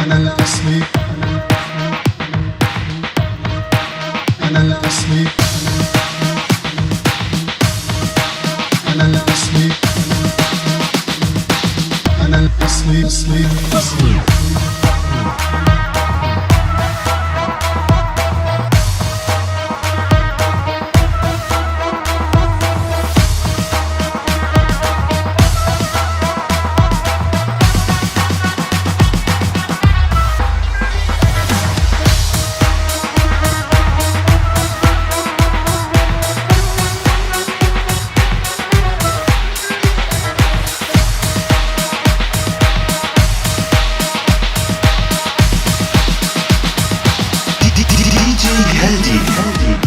أنا الأصلي، أنا الأصلي، أنا الأصلي، أنا الأصلي، أصلي أصلي.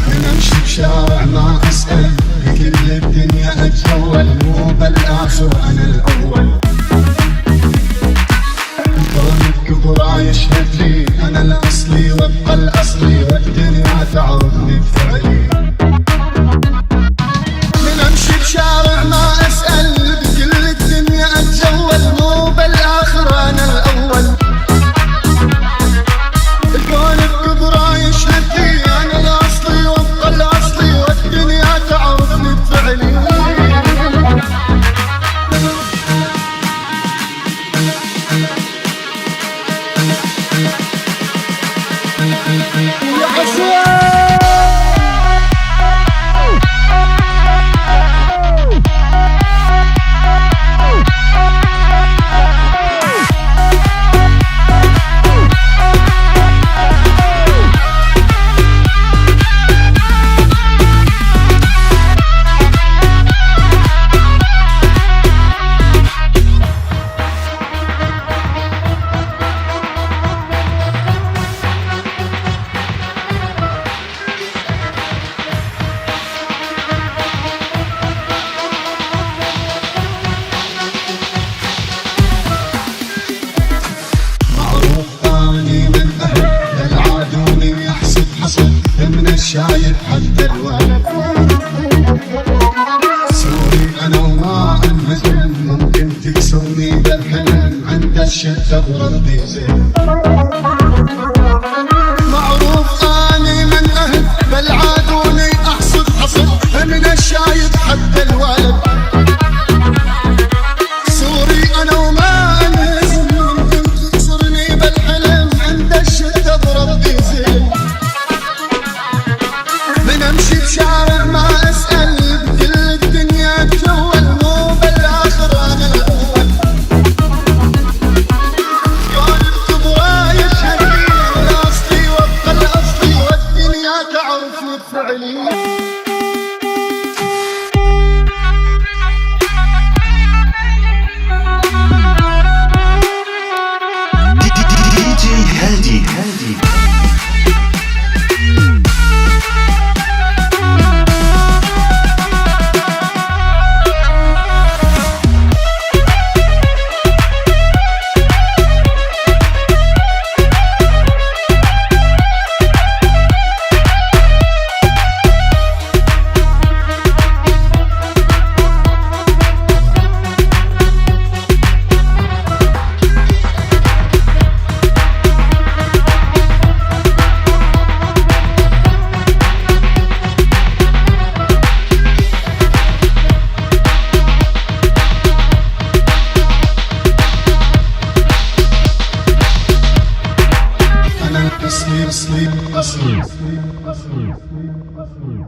نمشي بشارع ما أسأل، بكل الدنيا أتجول، مو بالآخر أنا الأول. الكون الكبرى يشهد لي، أنا الأصلي وابقى الأصلي، والدنيا تعرفني بفعلي. نمشي بشارع ما أسأل، بكل الدنيا أتجول، مو بالآخر أنا الأول. الكون الكبرى يشهد لي، أنا الأصلي وابقى الأصلي، والدنيا تعرفني بفعلي. يا حسين من الشايب حتى الولد. سوري أنا وما أنهزم، ممكن تكسرني بالحلم، عند الشدة بربي زين. معروف أني من أهل بالعادوني أحصد حصد، من الشايب حتى الولد. سوري أنا وما أنهزم، ممكن تكسرني بالحلم، عند الشدة بربي زين. نمشي بشارع ما أسأل، بكل الدنيا أتجول، مو بالآخر أنا الأول. كون الكبرى يشهد لي، أنا الأصلي وابقى الأصلي، والدنيا تعرفني بفعلي. أصلي أصلي أصلي أصلي أصلي أصلي أصلي.